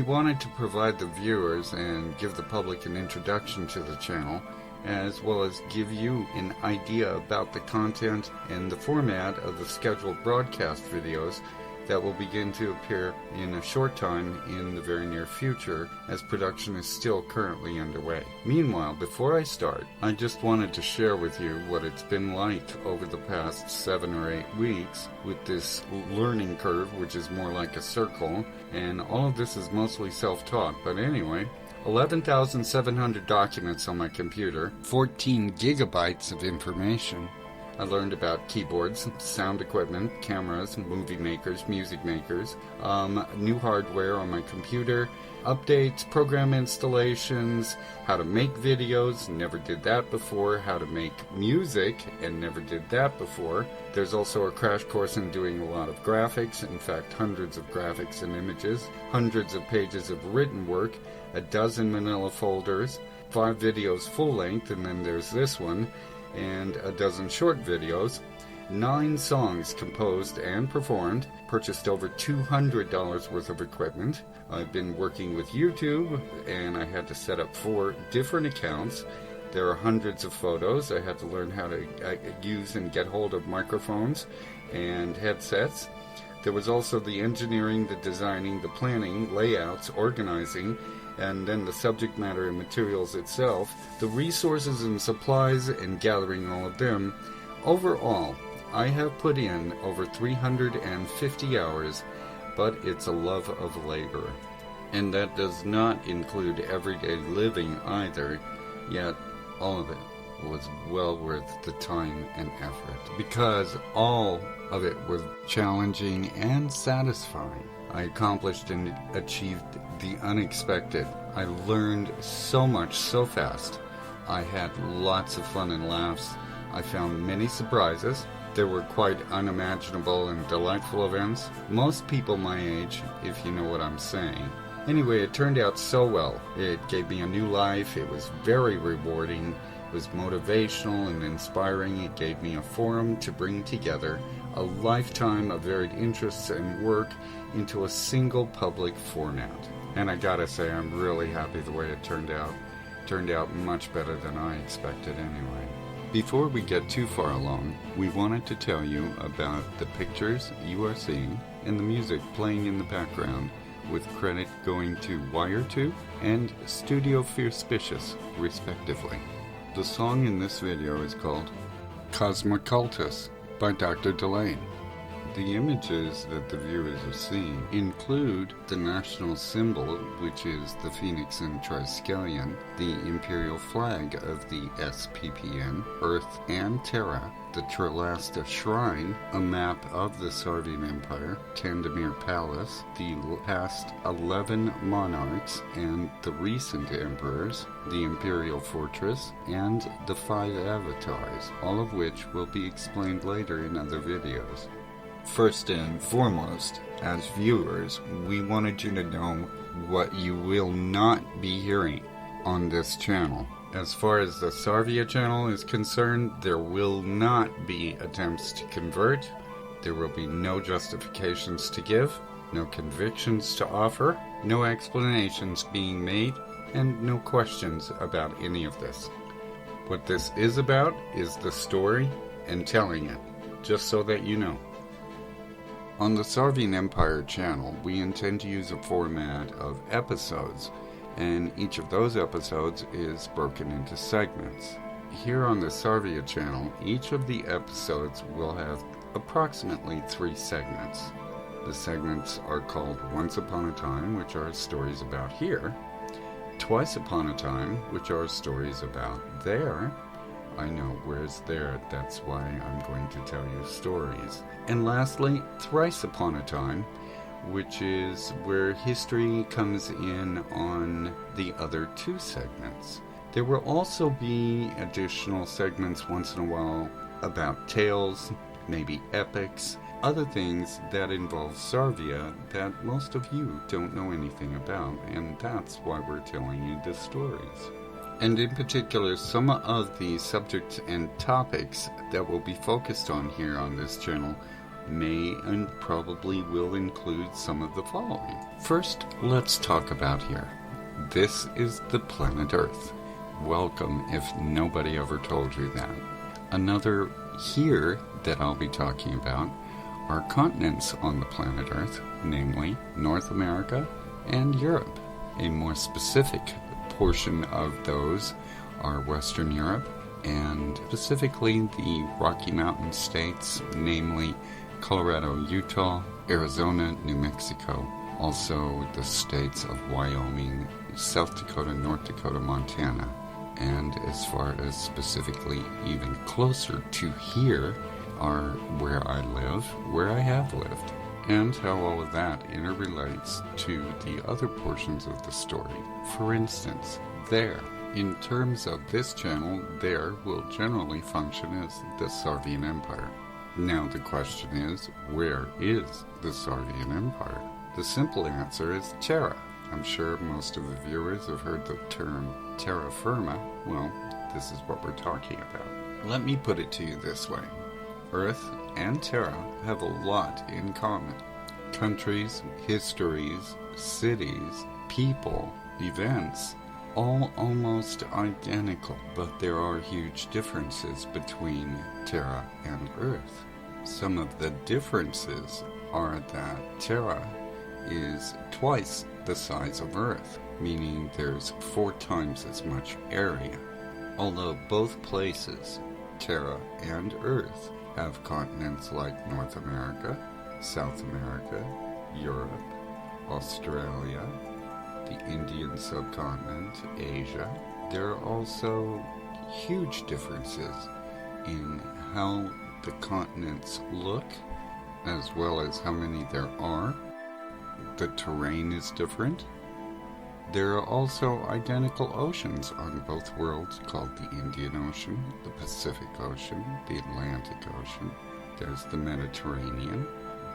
wanted to provide the viewers and give the public an introduction to the channel, as well as give you an idea about the content and the format of the scheduled broadcast videos that will begin to appear in a short time in the very near future, as production is still currently underway. Meanwhile, before I start, I just wanted to share with you what it's been like over the past 7 or 8 weeks with this learning curve, which is more like a circle, and all of this is mostly self-taught, but anyway, 11,700 documents on my computer, 14 gigabytes of information. I learned about keyboards, sound equipment, cameras, movie makers, music makers, new hardware on my computer, updates, program installations, how to make videos, never did that before, how to make music, and never did that before. There's also a crash course in doing a lot of graphics, in fact hundreds of graphics and images, hundreds of pages of written work, a dozen manila folders, 5 videos full length, and then there's this one, and a dozen short videos, 9 songs composed and performed, purchased over $200 worth of equipment. I've been working with YouTube, and I had to set up 4 different accounts. There are hundreds of photos. I had to learn how to use and get hold of microphones and headsets. There was also the engineering, the designing, the planning, layouts, organizing, and then the subject matter and materials itself, the resources and supplies and gathering all of them. Overall, I have put in over 350 hours, but it's a love of labor. And that does not include everyday living either, yet all of it was well worth the time and effort, because all of it was challenging and satisfying. I accomplished and achieved the unexpected. I learned so much so fast. I had lots of fun and laughs. I found many surprises. There were quite unimaginable and delightful events. Most people my age, if you know what I'm saying. Anyway, it turned out so well. It gave me a new life. It was very rewarding. It was motivational and inspiring. It gave me a forum to bring together a lifetime of varied interests and work into a single public format. And I gotta say, I'm really happy the way it turned out. Turned out much better than I expected anyway. Before we get too far along, we wanted to tell you about the pictures you are seeing and the music playing in the background, with credit going to Wire2 and Studio Fearspicious, respectively. The song in this video is called Cosmocultus by Dr. Delane. The images that the viewers are seeing include the national symbol, which is the Phoenix and Triskelion, the imperial flag of the SPPN, Earth and Terra, the Tralasta Shrine, a map of the Sarvian Empire, Tandemir Palace, the past 11 monarchs and the recent emperors, the Imperial Fortress, and the 5 avatars, all of which will be explained later in other videos. First and foremost, as viewers, we wanted you to know what you will not be hearing on this channel. As far as the Sarvia channel is concerned, there will not be attempts to convert, there will be no justifications to give, no convictions to offer, no explanations being made, and no questions about any of this. What this is about is the story and telling it, just so that you know. On the Sarvian Empire channel, we intend to use a format of episodes, and each of those episodes is broken into segments. Here on the Sarvia channel, each of the episodes will have approximately 3 segments. The segments are called Once Upon a Time, which are stories about here, Twice Upon a Time, which are stories about there. I know, where's there? That's why I'm going to tell you stories. And lastly, Thrice Upon a Time, which is where history comes in on the other 2 segments. There will also be additional segments once in a while about tales, maybe epics, other things that involve Sarvia that most of you don't know anything about, and that's why we're telling you the stories. And in particular, some of the subjects and topics that will be focused on here on this channel may and probably will include some of the following. First, let's talk about here. This is the planet Earth. Welcome if nobody ever told you that. Another here that I'll be talking about are continents on the planet Earth, namely North America and Europe. A more specific portion of those are Western Europe and specifically the Rocky Mountain states, namely Colorado, Utah, Arizona, New Mexico, also the states of Wyoming, South Dakota, North Dakota, Montana, and as far as specifically even closer to here are where I live, where I have lived, and how all of that interrelates to the other portions of the story. For instance, there. In terms of this channel, there will generally function as the Sarvian Empire. Now the question is, where is the Sarvian Empire? The simple answer is Terra. I'm sure most of the viewers have heard the term terra firma. Well, this is what we're talking about. Let me put it to you this way. Earth and Terra have a lot in common. Countries, histories, cities, people, events, all almost identical, but there are huge differences between Terra and Earth. Some of the differences are that Terra is twice the size of Earth, meaning there's 4 times as much area. Although both places, Terra and Earth, have continents like North America, South America, Europe, Australia, the Indian subcontinent, Asia. There are also huge differences in how the continents look, as well as how many there are. The terrain is different. There are also identical oceans on both worlds called the Indian Ocean, the Pacific Ocean, the Atlantic Ocean. There's the Mediterranean.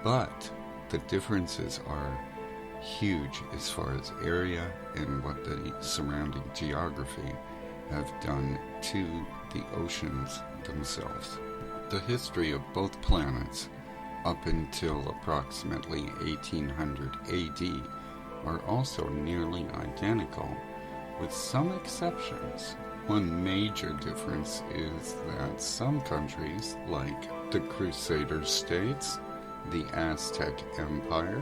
But the differences are huge as far as area and what the surrounding geography have done to the oceans themselves. The history of both planets up until approximately 1800 AD are also nearly identical, with some exceptions. One major difference is that some countries, like the Crusader states, the Aztec Empire,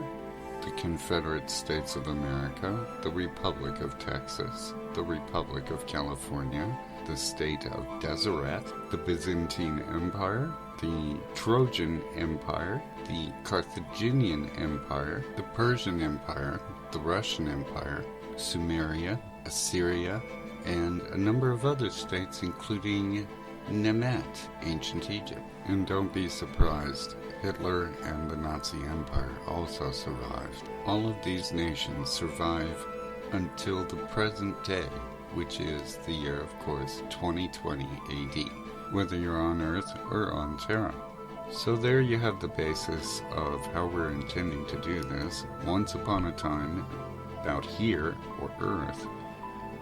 the Confederate States of America, the Republic of Texas, the Republic of California, the state of Deseret, the Byzantine Empire, the Trojan Empire, the Carthaginian Empire, the Persian Empire, the Russian Empire, Sumeria, Assyria, and a number of other states including Nemet, ancient Egypt. And don't be surprised, Hitler and the Nazi Empire also survived. All of these nations survive until the present day, which is the year, of course, 2020 AD, whether you're on Earth or on Terra. So there you have the basis of how we're intending to do this. Once upon a time about here, or Earth.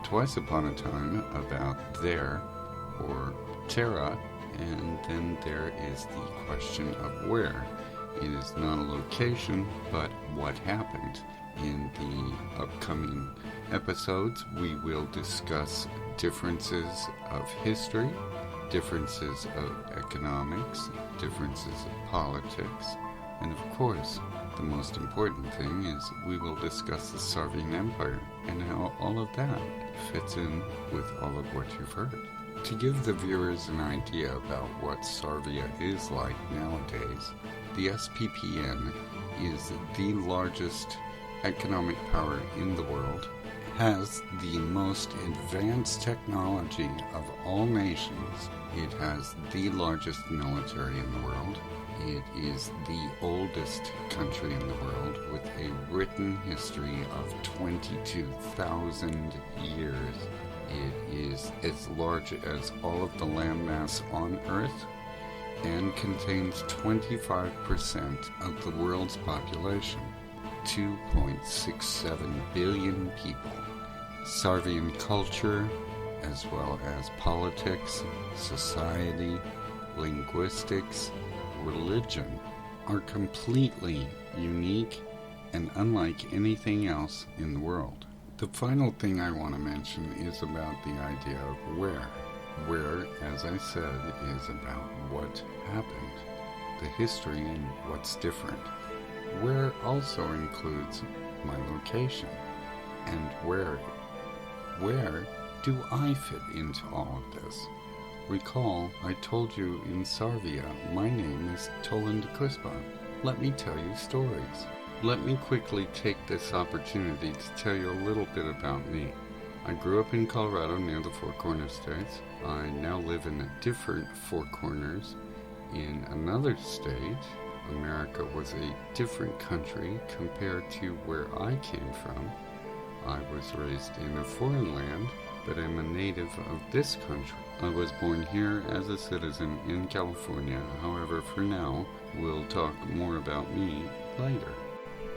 Twice upon a time about there, or Terra. And then there is the question of where. It is not a location, but what happened. In the upcoming episodes, we will discuss differences of history, differences of economics, differences of politics, and of course, the most important thing is we will discuss the Sarvian Empire and how all of that fits in with all of what you've heard. To give the viewers an idea about what Sarvia is like nowadays, the SPPN is the largest economic power in the world, has the most advanced technology of all nations, it has the largest military in the world, it is the oldest country in the world with a written history of 22,000 years. It is as large as all of the landmass on Earth and contains 25% of the world's population, 2.67 billion people. Sarvian culture, as well as politics, society, linguistics, religion, are completely unique and unlike anything else in the world. The final thing I want to mention is about the idea of where. Where, as I said, is about what happened, the history and what's different. Where also includes my location. And where do I fit into all of this? Recall, I told you in Sarvia, my name is Toland Crispa. Let me tell you stories. Let me quickly take this opportunity to tell you a little bit about me. I grew up in Colorado near the Four Corners states. I now live in a different Four Corners in another state. America was a different country compared to where I came from. I was raised in a foreign land, but I'm a native of this country. I was born here as a citizen in California. However, for now, we'll talk more about me later.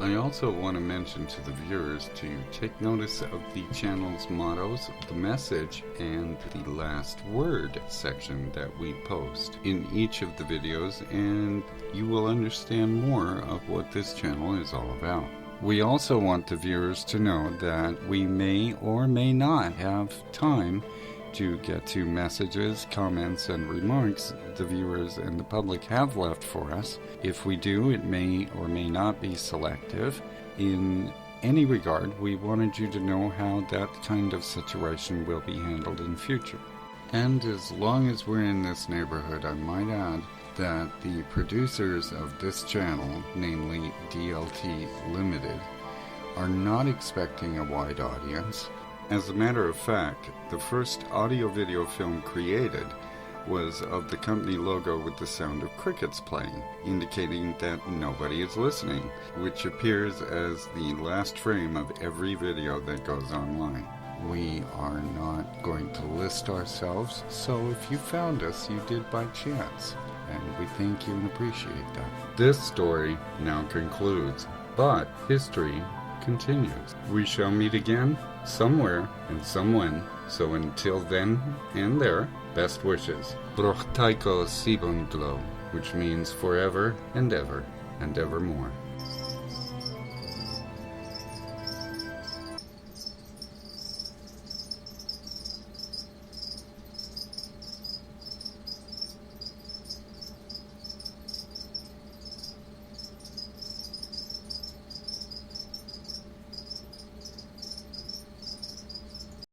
I also want to mention to the viewers to take notice of the channel's mottos, the message, and the last word section that we post in each of the videos, and you will understand more of what this channel is all about. We also want the viewers to know that we may or may not have time to get to messages, comments, and remarks the viewers and the public have left for us. If we do, it may or may not be selective. In any regard, we wanted you to know how that kind of situation will be handled in future. And as long as we're in this neighborhood, I might add that the producers of this channel, namely DLT Limited, are not expecting a wide audience. As a matter of fact, the first audio-video film created was of the company logo with the sound of crickets playing, indicating that nobody is listening, which appears as the last frame of every video that goes online. We are not going to list ourselves, so if you found us, you did by chance, and we thank you and appreciate that. This story now concludes, but history continues. We shall meet again, somewhere and somewhen, so until then and there, best wishes. Brochtaiko Sibundlo, which means forever and ever and evermore.